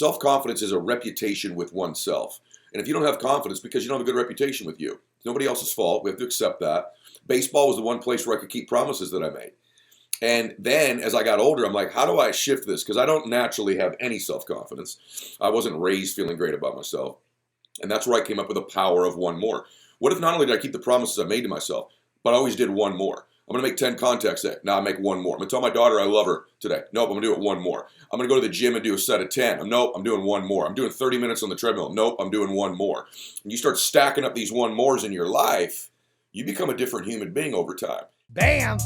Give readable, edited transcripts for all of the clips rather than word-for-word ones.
self-confidence is a reputation with oneself. And if you don't have confidence, because you don't have a good reputation with you, it's nobody else's fault. We have to accept that. Baseball was the one place where I could keep promises that I made. And then as I got older, I'm like, how do I shift this? Because I don't naturally have any self-confidence. I wasn't raised feeling great about myself. And that's where I came up with the power of one more. What if not only did I keep the promises I made to myself, but I always did one more? I'm going to make 10 contacts today. Now I make one more. I'm going to tell my daughter I love her today. Nope, I'm going to do it one more. I'm going to go to the gym and do a set of 10. Nope, I'm doing one more. I'm doing 30 minutes on the treadmill. Nope, I'm doing one more. And you start stacking up these one mores in your life, you become a different human being over time. Bam!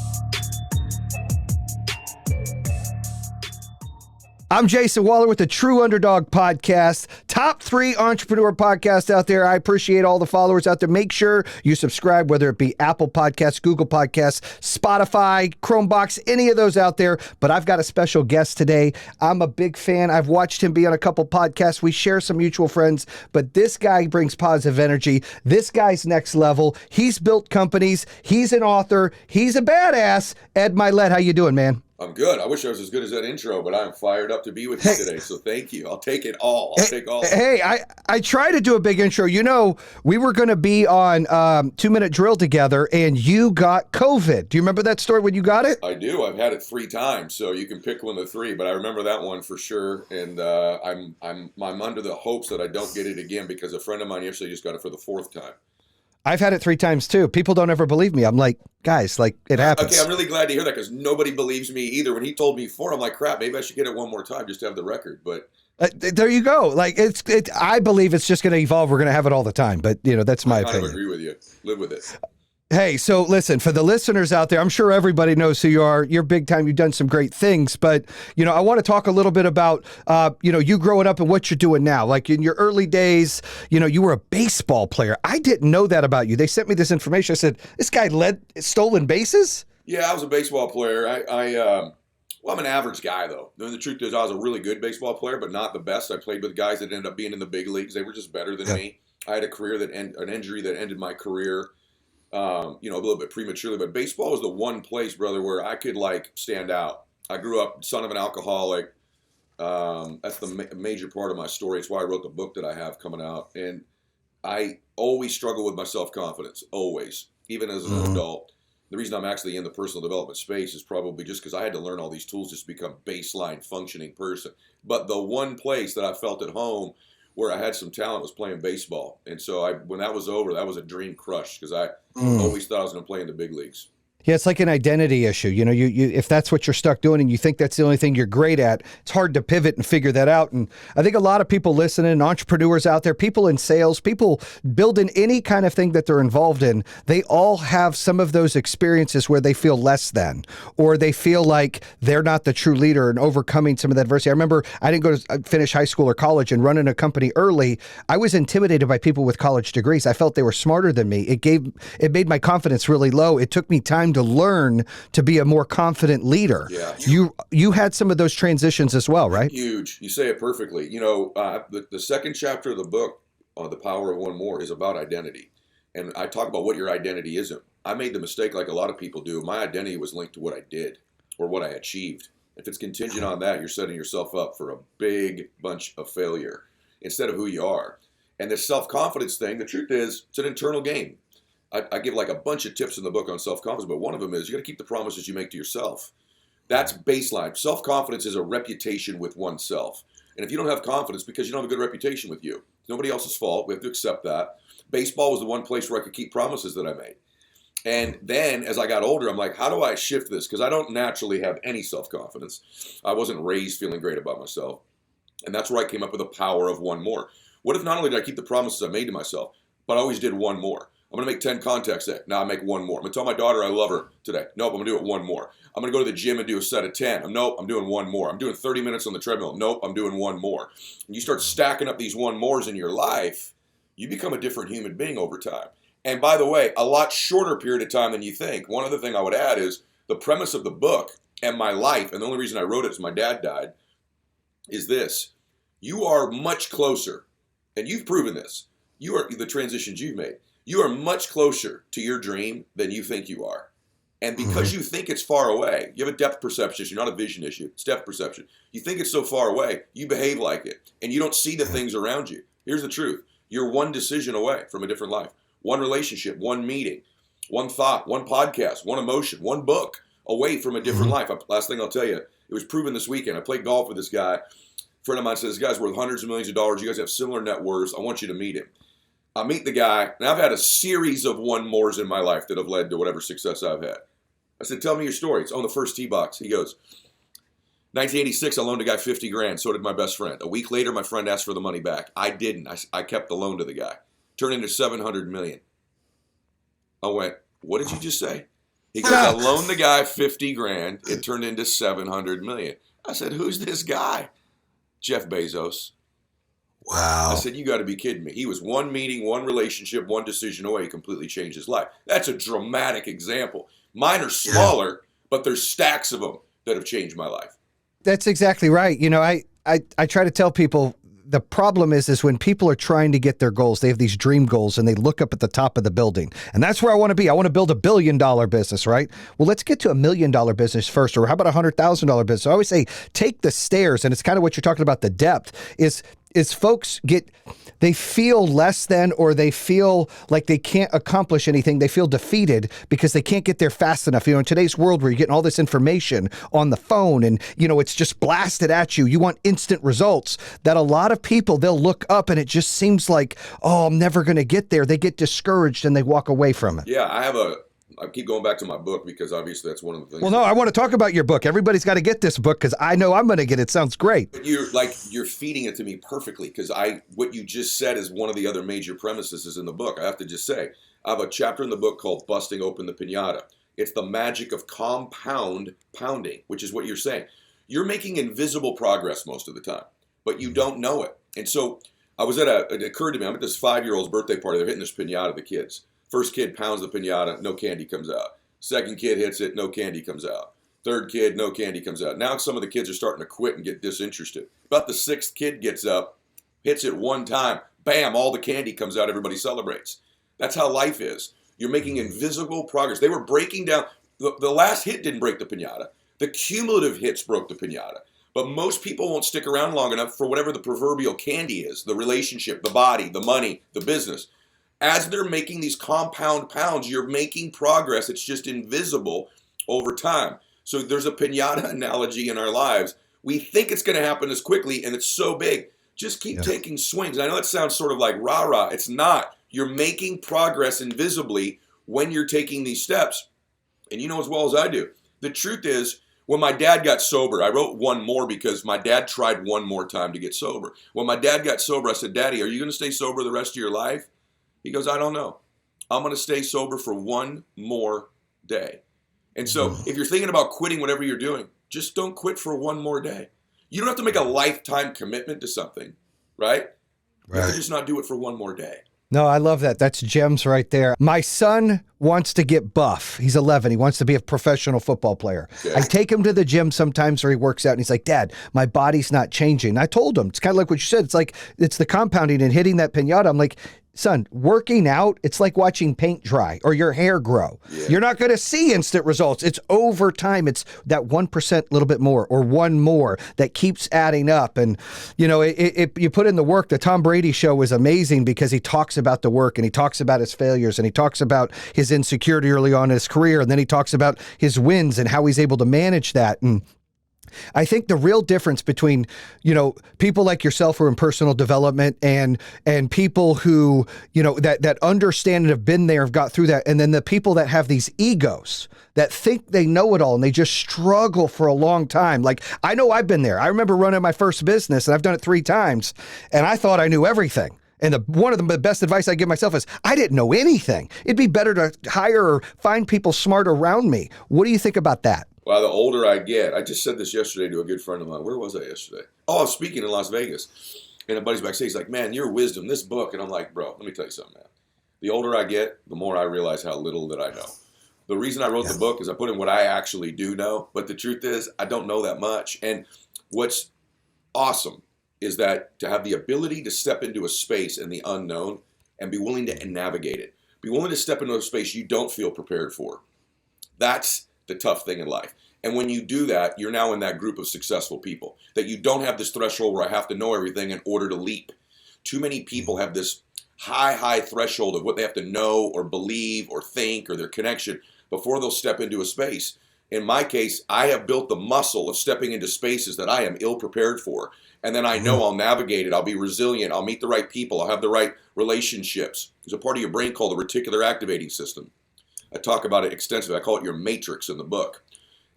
I'm Jason Waller with the True Underdog Podcast, top 3 entrepreneur podcast out there. I appreciate all the followers out there. Make sure you subscribe, whether it be Apple Podcasts, Google Podcasts, Spotify, Chromebox, any of those out there. But I've got a special guest today. I'm a big fan. I've watched him be on a couple podcasts. We share some mutual friends, but this guy brings positive energy. This guy's next level. He's built companies. He's an author. He's a badass. Ed Mylett, how you doing, man? I'm good. I wish I was as good as that intro, but I'm fired up to be with you today. So thank you. I'll take it all. I'll take all. Hey, I try to do a big intro. You know, we were going to be on 2 Minute Drill together, and you got COVID. Do you remember that story when you got it? I do. I've had it 3 times, so you can pick one of the 3. But I remember that one for sure, and I'm under the hopes that I don't get it again because a friend of mine yesterday just got it for the 4th time. I've had it 3 times too. People don't ever believe me. I'm like, guys, like it happens. Okay, I'm really glad to hear that because nobody believes me either. When he told me 4, I'm like, crap, maybe I should get it one more time just to have the record. But there you go. Like I believe it's just going to evolve. We're going to have it all the time. But you know, that's my opinion. I agree with you. Live with it. Hey, so listen, for the listeners out there, I'm sure everybody knows who you are. You're big time. You've done some great things. But, you know, I want to talk a little bit about, you growing up and what you're doing now. Like in your early days, you know, you were a baseball player. I didn't know that about you. They sent me this information. I said, this guy led stolen bases? Yeah, I was a baseball player. I'm an average guy, though. The truth is I was a really good baseball player, but not the best. I played with guys that ended up being in the big leagues. They were just better than me. I had an injury that ended my career. A little bit prematurely, but baseball was the one place, brother, where I could stand out. I grew up son of an alcoholic. That's the major part of my story. It's why I wrote the book that I have coming out. And I always struggle with my self-confidence, always, even as an adult. The reason I'm actually in the personal development space is probably just because I had to learn all these tools just to become a baseline functioning person. But the one place that I felt at home where I had some talent was playing baseball. And so when that was over, that was a dream crushed because I always thought I was going to play in the big leagues. Yeah, it's like an identity issue. You know, you if that's what you're stuck doing and you think that's the only thing you're great at, it's hard to pivot and figure that out. And I think a lot of people listening, entrepreneurs out there, people in sales, people building any kind of thing that they're involved in, they all have some of those experiences where they feel less than, or they feel like they're not the true leader and overcoming some of that adversity. I remember I didn't go to finish high school or college and running a company early. I was intimidated by people with college degrees. I felt they were smarter than me. It made my confidence really low. It took me time to learn to be a more confident leader. Yeah. You had some of those transitions as well, right? Huge. You say it perfectly. You know, the second chapter of the book, The Power of One More, is about identity. And I talk about what your identity isn't. I made the mistake like a lot of people do. My identity was linked to what I did or what I achieved. If it's contingent on that, you're setting yourself up for a big bunch of failure instead of who you are. And this self-confidence thing, the truth is, it's an internal game. I give a bunch of tips in the book on self-confidence, but one of them is you got to keep the promises you make to yourself. That's baseline. Self-confidence is a reputation with oneself. And if you don't have confidence because you don't have a good reputation with you, it's nobody else's fault. We have to accept that. Baseball was the one place where I could keep promises that I made. And then as I got older, I'm like, how do I shift this? Because I don't naturally have any self-confidence. I wasn't raised feeling great about myself. And that's where I came up with the power of one more. What if not only did I keep the promises I made to myself, but I always did one more? I'm going to make 10 contacts today. Now I make one more. I'm going to tell my daughter I love her today. Nope, I'm going to do it one more. I'm going to go to the gym and do a set of 10. Nope, I'm doing one more. I'm doing 30 minutes on the treadmill. Nope, I'm doing one more. And you start stacking up these one mores in your life, you become a different human being over time. And by the way, a lot shorter period of time than you think. One other thing I would add is the premise of the book and my life, and the only reason I wrote it is my dad died, is this. You are much closer, and you've proven this. You are the transitions you've made. You are much closer to your dream than you think you are. And because you think it's far away, you have a depth perception issue, not a vision issue. It's depth perception. You think it's so far away, you behave like it, and you don't see the things around you. Here's the truth. You're one decision away from a different life. One relationship, one meeting, one thought, one podcast, one emotion, one book away from a different life. Last thing I'll tell you, it was proven this weekend. I played golf with this guy. A friend of mine says, this guy's worth hundreds of millions of dollars. You guys have similar net worths. I want you to meet him. I meet the guy, and I've had a series of one mores in my life that have led to whatever success I've had. I said, tell me your story. It's on the first tee box. He goes, 1986, I loaned a guy 50 grand. So did my best friend. A week later, my friend asked for the money back. I didn't. I kept the loan to the guy. Turned into 700 million. I went, what did you just say? He goes, I loaned the guy 50 grand. It turned into 700 million. I said, who's this guy? Jeff Bezos. Wow. I said, you got to be kidding me. He was one meeting, one relationship, one decision away. He completely changed his life. That's a dramatic example. Mine are smaller, but there's stacks of them that have changed my life. That's exactly right. You know, I try to tell people the problem is when people are trying to get their goals, they have these dream goals and they look up at the top of the building. And that's where I want to be. I want to build $1 billion business, right? Well, let's get to $1 million business first. Or how about $100,000 business? I always say, take the stairs. And it's kind of what you're talking about. The depth is folks they feel less than, or they feel like they can't accomplish anything. They feel defeated because they can't get there fast enough. You know, in today's world where you're getting all this information on the phone and, you know, it's just blasted at you. You want instant results. That a lot of people, they'll look up and it just seems like, oh, I'm never going to get there. They get discouraged and they walk away from it. Yeah, I keep going back to my book because obviously that's one of the things. Well, no, I want to talk about your book. Everybody's got to get this book because I know I'm going to get it. Sounds great. But you're feeding it to me perfectly because what you just said is one of the other major premises is in the book. I have to just say, I have a chapter in the book called Busting Open the Piñata. It's the magic of compound pounding, which is what you're saying. You're making invisible progress most of the time, but you don't know it. And so it occurred to me, I'm at this 5-year-old's birthday party. They're hitting this piñata, the kids. First kid pounds the piñata, no candy comes out. Second kid hits it, no candy comes out. Third kid, no candy comes out. Now some of the kids are starting to quit and get disinterested. About the sixth kid gets up, hits it one time, bam, all the candy comes out, everybody celebrates. That's how life is. You're making invisible progress. They were breaking down, the last hit didn't break the piñata. The cumulative hits broke the piñata. But most people won't stick around long enough for whatever the proverbial candy is, the relationship, the body, the money, the business. As they're making these compound pounds, you're making progress. It's just invisible over time. So there's a piñata analogy in our lives. We think it's going to happen as quickly, and it's so big. Just keep taking swings. I know that sounds sort of like rah-rah. It's not. You're making progress invisibly when you're taking these steps. And you know as well as I do, the truth is, when my dad got sober, I wrote one more because my dad tried one more time to get sober. When my dad got sober, I said, Daddy, are you going to stay sober the rest of your life? He goes, I don't know. I'm going to stay sober for one more day. And so if you're thinking about quitting whatever you're doing, just don't quit for one more day. You don't have to make a lifetime commitment to something, right? You have to just not do it for one more day. No, I love that. That's gems right there. My son wants to get buff. He's 11. He wants to be a professional football player. Okay. I take him to the gym sometimes where he works out and he's like, Dad, my body's not changing. And I told him, it's kind of like what you said. It's like, it's the compounding and hitting that piñata. I'm like, son, working out, it's like watching paint dry or your hair grow. Yeah. You're not going to see instant results. It's over time. It's that 1% a little bit more or one more that keeps adding up. And, you know, you put in the work. The Tom Brady show was amazing because he talks about the work and he talks about his failures and he talks about his insecurity early on in his career. And then he talks about his wins and how he's able to manage that. And I think the real difference between, you know, people like yourself who are in personal development and people who, you know, that understand and have been there, have got through that. And then the people that have these egos that think they know it all and they just struggle for a long time. Like, I know I've been there. I remember running my first business and I've done it 3 times and I thought I knew everything. And one of the best advice I give myself is I didn't know anything. It'd be better to hire or find people smart around me. What do you think about that? Well, the older I get, I just said this yesterday to a good friend of mine. Where was I yesterday? Oh, I was speaking in Las Vegas. And a buddy's backstage. He's like, man, your wisdom, this book. And I'm like, bro, let me tell you something, man. The older I get, the more I realize how little that I know. The reason I wrote the book is I put in what I actually do know. But the truth is, I don't know that much. And what's awesome is that to have the ability to step into a space in the unknown and be willing to navigate it. Be willing to step into a space you don't feel prepared for. That's the tough thing in life. And when you do that, you're now in that group of successful people, that you don't have this threshold where I have to know everything in order to leap. Too many people have this high threshold of what they have to know or believe or think or their connection before they'll step into a space. In my case, I have built the muscle of stepping into spaces that I am ill prepared for. And then I know I'll navigate it. I'll be resilient. I'll meet the right people. I'll have the right relationships. There's a part of your brain called the reticular activating system. I talk about it extensively. I call it your matrix in the book.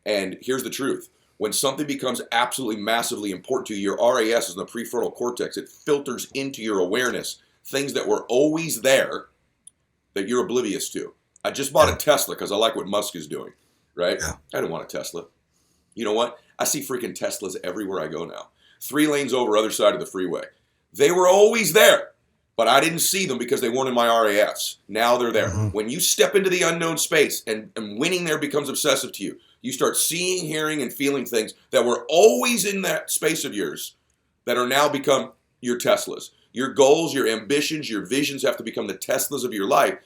And here's the truth. When something becomes absolutely massively important to you, your RAS is in the prefrontal cortex. It filters into your awareness things that were always there that you're oblivious to. I just bought a Tesla because I like what Musk is doing, right? Yeah. I didn't want a Tesla. You know what? I see freaking Teslas everywhere I go now. 3 lanes over, other side of the freeway. They were always there, but I didn't see them because they weren't in my RAS. Now they're there. When you step into the unknown space and winning there becomes obsessive to you, you start seeing, hearing, and feeling things that were always in that space of yours that are now become your Teslas. Your goals, your ambitions, your visions have to become the Teslas of your life.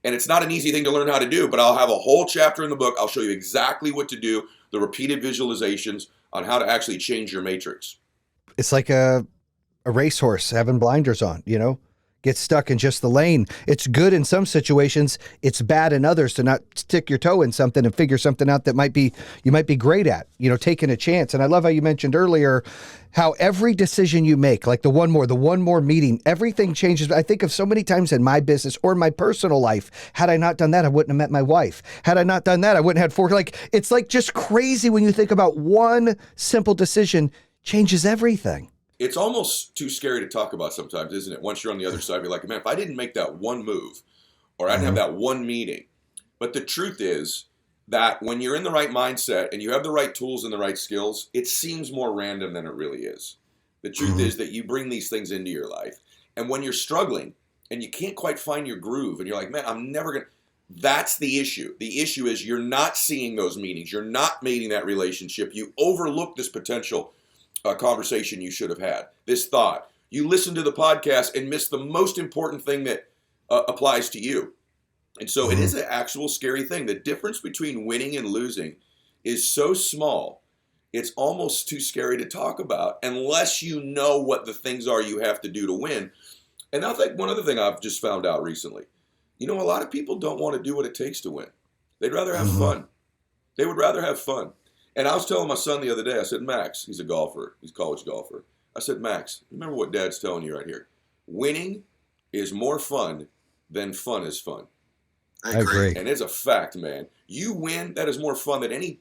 And it's not an easy thing to learn how to do, but I'll have a whole chapter in the book. I'll show you exactly what to do, the repeated visualizations on how to actually change your matrix. It's like a racehorse having blinders on, you know, get stuck in just the lane. It's good in some situations. It's bad in others to not stick your toe in something and figure something out that you might be great at, you know, taking a chance. And I love how you mentioned earlier how every decision you make, like the one more meeting, everything changes. I think of so many times in my business or my personal life, had I not done that, I wouldn't have met my wife. Had I not done that, I wouldn't have had 4. Like, it's like just crazy when you think about one simple decision changes everything. It's almost too scary to talk about sometimes, isn't it? Once you're on the other side, you're like, man, if I didn't make that one move or I didn't have that one meeting. But the truth is that when you're in the right mindset and you have the right tools and the right skills, it seems more random than it really is. The truth is that you bring these things into your life. And when you're struggling and you can't quite find your groove and you're like, man, I'm never going to. That's the issue. The issue is you're not seeing those meetings. You're not making that relationship. You overlook this potential conversation you should have had, this thought. You listen to the podcast and miss the most important thing that applies to you. And so it is an actual scary thing. The difference between winning and losing is so small, it's almost too scary to talk about unless you know what the things are you have to do to win. And I think one other thing I've just found out recently, you know, a lot of people don't want to do what it takes to win. They'd rather have fun. They would rather have fun. And I was telling my son the other day, I said, Max, he's a golfer, he's a college golfer. I said, Max, remember what Dad's telling you right here. Winning is more fun than fun is fun. I agree. And it's a fact, man. You win, that is more fun than any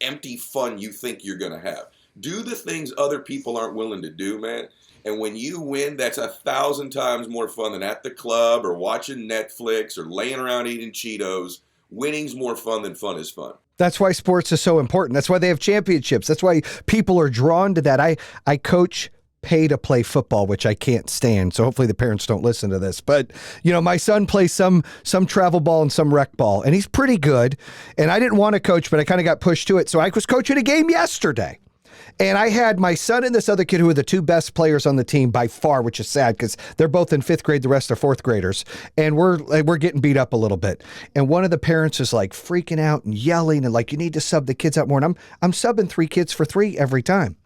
empty fun you think you're going to have. Do the things other people aren't willing to do, man. And when you win, that's 1,000 times more fun than at the club or watching Netflix or laying around eating Cheetos. Winning's more fun than fun is fun. That's why sports is so important. That's why they have championships. That's why people are drawn to that. I coach pay to play football, which I can't stand. So hopefully the parents don't listen to this. But, you know, my son plays some travel ball and some rec ball, and he's pretty good. And I didn't want to coach, but I kind of got pushed to it. So I was coaching a game yesterday. And I had my son and this other kid who are the 2 best players on the team by far, which is sad because they're both in 5th grade. The rest are 4th graders. And we're getting beat up a little bit. And one of the parents is like freaking out and yelling and like, you need to sub the kids out more. And I'm subbing 3 kids for 3 every time.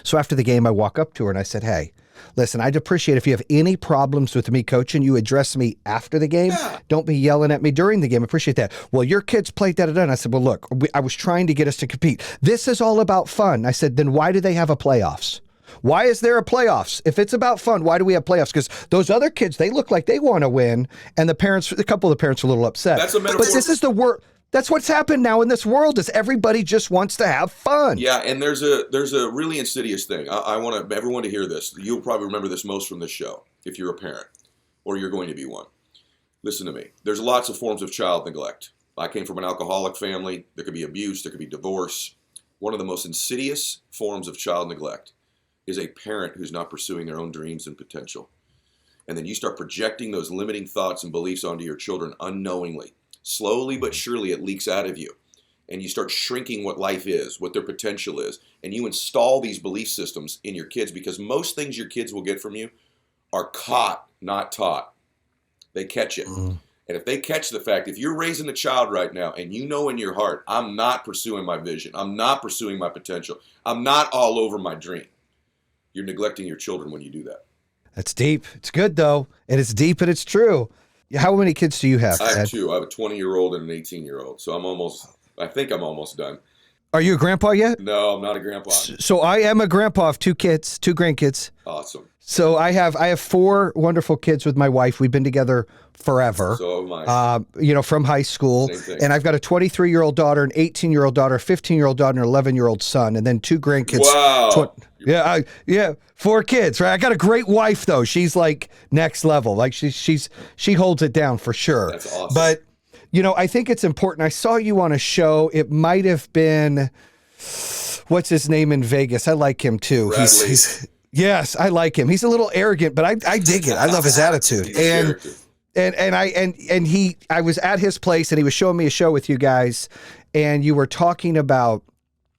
So after the game, I walk up to her and I said, hey, listen, I'd appreciate if you have any problems with me coaching, you address me after the game. Yeah. Don't be yelling at me during the game. I appreciate that. Well, your kids played da-da-da. And I said, well, look, I was trying to get us to compete. This is all about fun. I said, then why do they have a playoffs? Why is there a playoffs? If it's about fun, why do we have playoffs? Because those other kids, they look like they want to win. And a couple of the parents are a little upset. That's a metaphor. But this is the word. That's what's happened now in this world is everybody just wants to have fun. Yeah, and there's a really insidious thing. I want everyone to hear this. You'll probably remember this most from this show if you're a parent or you're going to be one. Listen to me. There's lots of forms of child neglect. I came from an alcoholic family. There could be abuse. There could be divorce. One of the most insidious forms of child neglect is a parent who's not pursuing their own dreams and potential. And then you start projecting those limiting thoughts and beliefs onto your children unknowingly. Slowly but surely it leaks out of you. And you start shrinking what life is, what their potential is. And you install these belief systems in your kids because most things your kids will get from you are caught, not taught. They catch it. And if they catch the fact, if you're raising a child right now and you know in your heart, I'm not pursuing my vision, I'm not pursuing my potential, I'm not all over my dream, you're neglecting your children when you do that. That's deep. It's good, though. And it's deep and it's true. How many kids do you have, I have Ed? two. I have a 20-year-old and an 18-year-old. So I think I'm almost done. Are you a grandpa yet? No, I'm not a grandpa. So I am a grandpa of two kids, two grandkids. Awesome. So I have four wonderful kids with my wife. We've been together forever. So am I. From high school. Same thing. And I've got a 23-year-old daughter, an 18-year-old daughter, a 15-year-old daughter, and an 11-year-old son, and then two grandkids. Wow. Four kids, right? I got a great wife though. She's like next level. Like she holds it down for sure. That's awesome. But I think it's important. I saw you on a show. It might have been, what's his name in Vegas? I like him too. Bradley. Yes, I like him. He's a little arrogant, but I dig it. I love his attitude. I was at his place and he was showing me a show with you guys, and you were talking about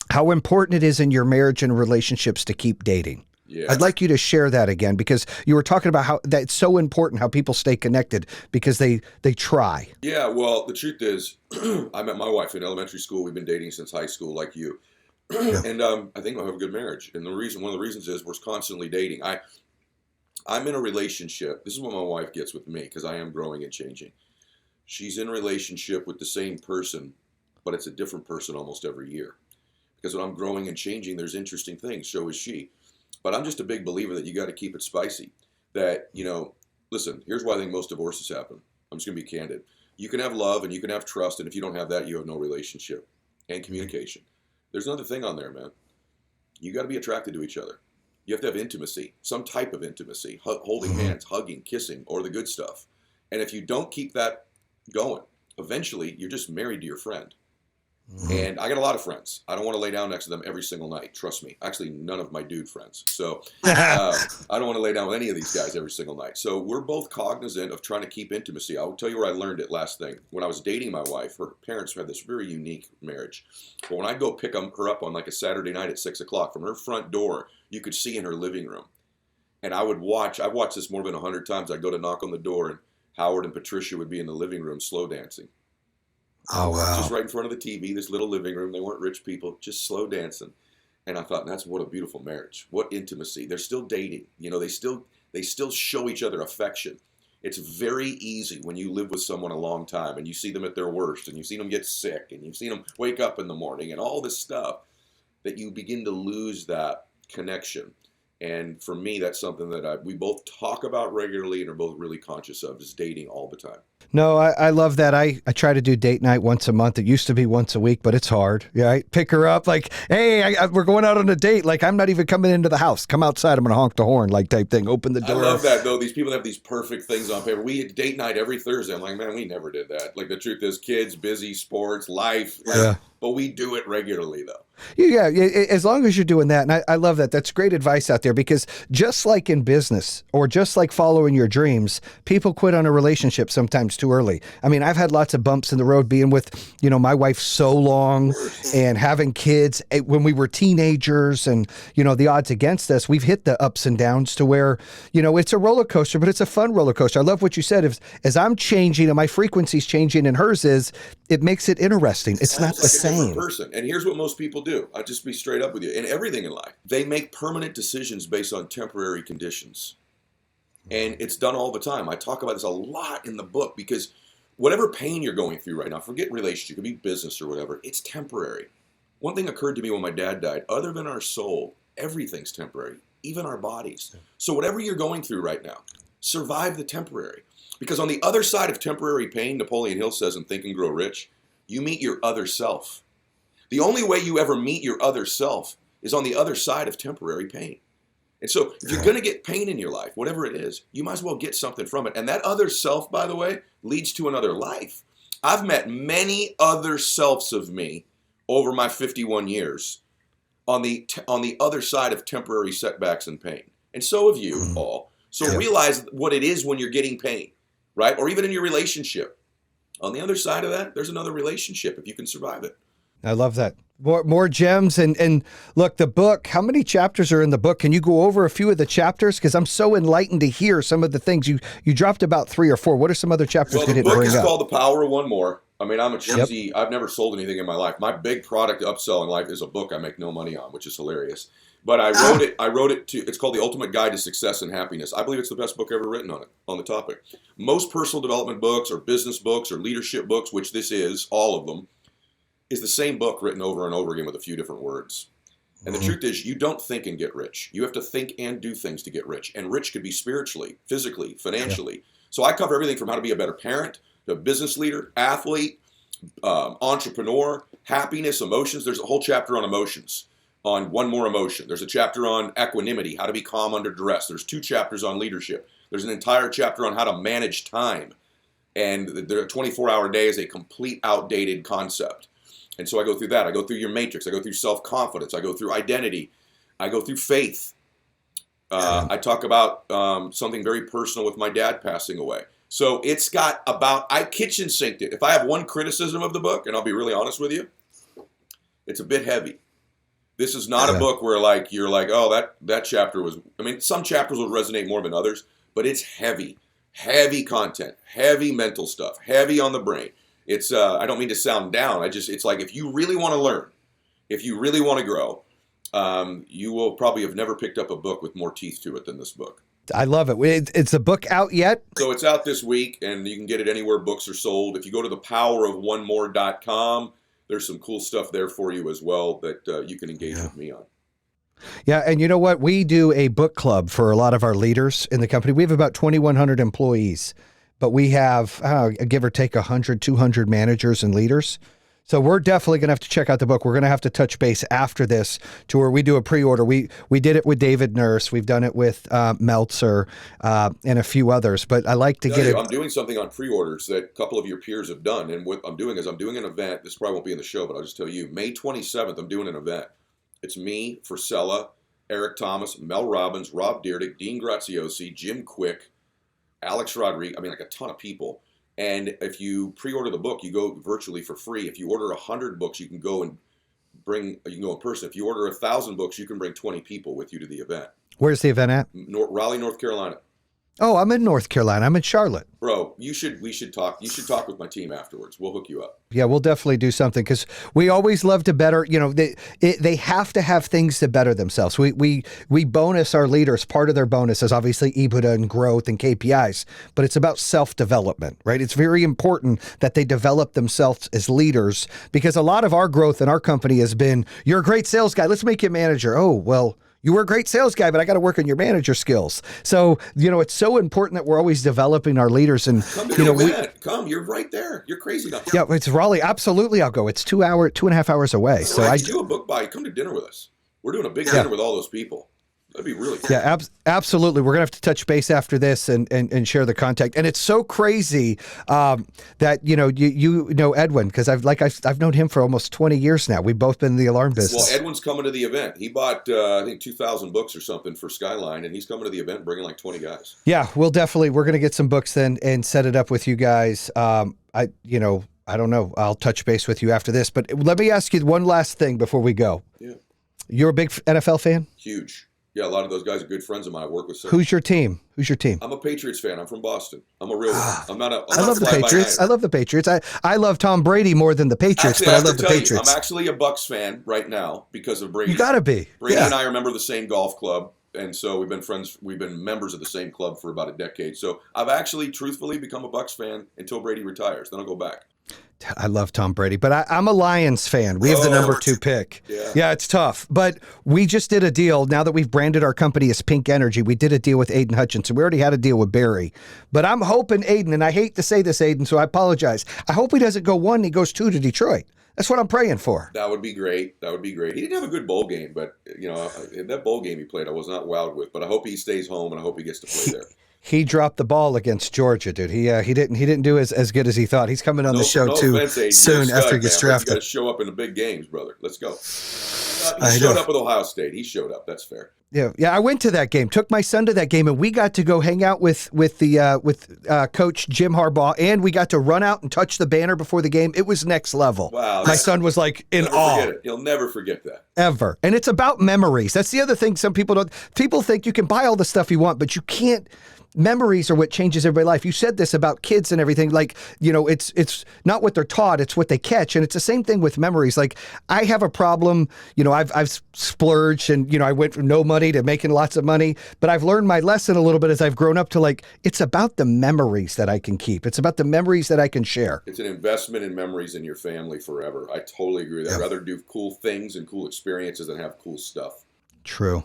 how important it is in your marriage and relationships to keep dating. Yeah. I'd like you to share that again, because you were talking about how that's so important, how people stay connected because they try. Yeah, well, the truth is, I met my wife in elementary school. We've been dating since high school, like you. And I think we'll have a good marriage. And one of the reasons is we're constantly dating. I'm in a relationship. This is what my wife gets with me, because I am growing and changing. She's in a relationship with the same person, but it's a different person almost every year. Because when I'm growing and changing, there's interesting things. So is she. But I'm just a big believer that you got to keep it spicy. That, listen, here's why I think most divorces happen. I'm just going to be candid. You can have love and you can have trust, and if you don't have that, you have no relationship and communication. There's another thing on there, man. You got to be attracted to each other. You have to have intimacy, some type of intimacy, holding hands, hugging, kissing, or the good stuff. And if you don't keep that going, eventually you're just married to your friend. And I got a lot of friends. I don't want to lay down next to them every single night. Trust me. Actually, none of my dude friends. So I don't want to lay down with any of these guys every single night. So we're both cognizant of trying to keep intimacy. I'll tell you where I learned it last thing. When I was dating my wife, her parents had this very unique marriage. But when I'd go pick her up on like a Saturday night at 6 o'clock, from her front door, you could see in her living room. And I've watched this more than 100 times. I'd go to knock on the door, and Howard and Patricia would be in the living room slow dancing. Oh, wow. Just right in front of the TV, this little living room. They weren't rich people, just slow dancing. And I thought, what a beautiful marriage. What intimacy. They're still dating. They still show each other affection. It's very easy when you live with someone a long time and you see them at their worst, and you've seen them get sick, and you've seen them wake up in the morning and all this stuff, that you begin to lose that connection. And for me, that's something that we both talk about regularly and are both really conscious of, is dating all the time. No, I love that. I try to do date night once a month. It used to be once a week, but it's hard. Yeah, I pick her up like, hey, we're going out on a date. Like, I'm not even coming into the house. Come outside. I'm going to honk the horn, like type thing. Open the door. I love that, though. These people have these perfect things on paper. We had date night every Thursday. I'm like, man, we never did that. Like, the truth is, kids, busy, sports, life. Yeah. But we do it regularly, though. Yeah, as long as you're doing that. And I love that. That's great advice out there, because just like in business, or just like following your dreams, people quit on a relationship sometimes too early. I mean, I've had lots of bumps in the road being with, my wife so long and having kids when we were teenagers, and, the odds against us. We've hit the ups and downs to where, it's a roller coaster, but it's a fun roller coaster. I love what you said. As I'm changing and my frequency's changing and hers is, it makes it interesting. It's not the same person. And here's what most people do. I'll just be straight up with you. In everything in life, they make permanent decisions based on temporary conditions. And it's done all the time. I talk about this a lot in the book, because whatever pain you're going through right now, forget relationship, it could be business or whatever, it's temporary. One thing occurred to me when my dad died: other than our soul, everything's temporary, even our bodies. So whatever you're going through right now, survive the temporary. Because on the other side of temporary pain, Napoleon Hill says in Think and Grow Rich, you meet your other self. The only way you ever meet your other self is on the other side of temporary pain. And so if you're going to get pain in your life, whatever it is, you might as well get something from it. And that other self, by the way, leads to another life. I've met many other selves of me over my 51 years on the other side of temporary setbacks and pain. And so have you all. So realize what it is when you're getting pain, right? Or even in your relationship. On the other side of that, there's another relationship if you can survive it. I love that. More gems. And look, the book, how many chapters are in the book? Can you go over a few of the chapters? Because I'm so enlightened to hear some of the things. You dropped about 3 or 4. What are some other chapters Well, we the didn't book bring is up? called The Power of One More. I mean, I'm a cheesy, I've never sold anything in my life. My big product upsell in life is a book I make no money on, which is hilarious. But I wrote it it's called The Ultimate Guide to Success and Happiness. I believe it's the best book ever written on the topic. Most personal development books or business books or leadership books, which this is, all of them, is the same book written over and over again with a few different words. And the truth is, you don't think and get rich. You have to think and do things to get rich. And rich could be spiritually, physically, financially. So I cover everything from how to be a better parent, to a business leader, athlete, entrepreneur, happiness, emotions. There's a whole chapter on emotions, on one more emotion. There's a chapter on equanimity, how to be calm under duress. There's 2 chapters on leadership. There's an entire chapter on how to manage time. And the 24-hour day is a complete outdated concept. And so I go through that. I go through your matrix. I go through self-confidence. I go through identity. I go through faith. I talk about something very personal with my dad passing away. So it's got I kitchen sinked it. If I have one criticism of the book, and I'll be really honest with you, it's a bit heavy. This is not a book where you're like, oh, that chapter was, I mean, some chapters will resonate more than others, but it's heavy. Heavy content, heavy mental stuff, heavy on the brain. It's I don't mean to sound down. It's like, if you really want to learn, if you really want to grow, you will probably have never picked up a book with more teeth to it than this book. I love it. It's a book out yet? So it's out this week, and you can get it anywhere books are sold. If you go to thepowerofonemore.com, there's some cool stuff there for you as well that you can engage with me on. Yeah, and you know what? We do a book club for a lot of our leaders in the company. We have about 2,100 employees, but we have, give or take, 100, 200 managers and leaders. So we're definitely going to have to check out the book. We're going to have to touch base after this to where we do a pre-order. We did it with David Nurse. We've done it with Meltzer and a few others. But I like to get it. I'm doing something on pre-orders that a couple of your peers have done. And what I'm doing is I'm doing an event. This probably won't be in the show, but I'll just tell you. May 27th, I'm doing an event. It's me, Frisella, Eric Thomas, Mel Robbins, Rob Dyrdek, Dean Graziosi, Jim Quick, Alex Rodriguez. I mean, like a ton of people. And if you pre-order the book, you go virtually for free. If you order 100 books, you can go in person. If you order 1,000 books, you can bring 20 people with you to the event. Where's the event at? Raleigh, North Carolina. Oh, I'm in North Carolina. I'm in Charlotte. Bro, we should talk. You should talk with my team afterwards. We'll hook you up. Yeah, we'll definitely do something because we always love to better, they have to have things to better themselves. We bonus our leaders. Part of their bonus is obviously EBITDA and growth and KPIs, but it's about self-development, right? It's very important that they develop themselves as leaders because a lot of our growth in our company has been, you're a great sales guy. Let's make you a manager. Oh, well, you were a great sales guy, but I got to work on your manager skills. So, it's so important that we're always developing our leaders. And, come to the event. Come, you're right there. You're crazy enough. Yeah, it's Raleigh. Absolutely. I'll go. It's 2.5 hours away. So I do a book buy. Come to dinner with us. We're doing a big dinner with all those people. That'd be really cool. Yeah, absolutely. We're going to have to touch base after this and share the contact. And it's so crazy that, you know Edwin, because I've known him for almost 20 years now. We've both been in the alarm business. Well, Edwin's coming to the event. He bought, I think, 2,000 books or something for Skyline, and he's coming to the event bringing like 20 guys. Yeah, we're going to get some books then and set it up with you guys. I don't know. I'll touch base with you after this. But let me ask you one last thing before we go. Yeah. You're a big NFL fan? Huge. Yeah, a lot of those guys are good friends of mine. I work with. Who's your team? I'm a Patriots fan. I'm from Boston. I'm a real one. I love the Patriots. I love the Patriots. I love Tom Brady more than the Patriots, but I love the Patriots. I'm actually a Bucks fan right now because of Brady. You gotta be. Brady and I are members of the same golf club, and so we've been friends. We've been members of the same club for about a decade. So I've actually, truthfully, become a Bucks fan until Brady retires. Then I'll go back. I love Tom Brady, but I'm a Lions fan. We have the number 2 pick. Yeah, it's tough. But we just did a deal. Now that we've branded our company as Pink Energy, we did a deal with Aiden Hutchinson. We already had a deal with Barry. But I'm hoping Aiden, and I hate to say this, Aiden, so I apologize. I hope he doesn't go 1, he goes 2 to Detroit. That's what I'm praying for. That would be great. He didn't have a good bowl game, but in that bowl game he played, I was not wowed with. But I hope he stays home, and I hope he gets to play there. He dropped the ball against Georgia, dude. He didn't do as good as he thought. He's coming on the show too soon after he gets drafted. You got to show up in the big games, brother. Let's go. He showed up with Ohio State. He showed up. That's fair. Yeah, I went to that game. Took my son to that game, and we got to go hang out with Coach Jim Harbaugh, and we got to run out and touch the banner before the game. It was next level. Wow, my son was like in awe. You'll never forget that ever. And it's about memories. That's the other thing. Some people don't. People think you can buy all the stuff you want, but you can't. Memories are what changes everybody's life. You said this about kids and everything. Like, it's not what they're taught, it's what they catch. And it's the same thing with memories. Like, I have a problem, I've splurged and, I went from no money to making lots of money, but I've learned my lesson a little bit as I've grown up to like, it's about the memories that I can keep. It's about the memories that I can share. It's an investment in memories in your family forever. I totally agree with that. I'd rather do cool things and cool experiences than have cool stuff. True.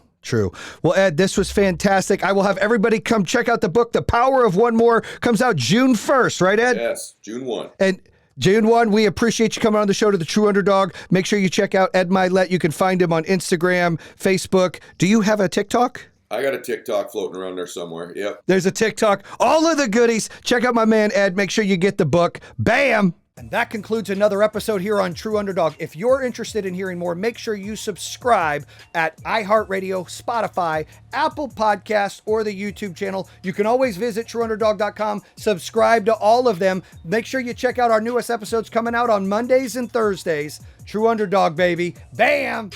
Well, Ed, this was fantastic. I will have everybody come check out the book. The Power of One More comes out June 1st, right, Ed? Yes, June 1. And June 1, we appreciate you coming on the show to The True Underdog. Make sure you check out Ed Mylett. You can find him on Instagram, Facebook. Do you have a TikTok? I got a TikTok floating around there somewhere. Yep. There's a TikTok. All of the goodies. Check out my man, Ed. Make sure you get the book. Bam! And that concludes another episode here on True Underdog. If you're interested in hearing more, make sure you subscribe at iHeartRadio, Spotify, Apple Podcasts, or the YouTube channel. You can always visit trueunderdog.com, subscribe to all of them. Make sure you check out our newest episodes coming out on Mondays and Thursdays. True Underdog, baby. Bam!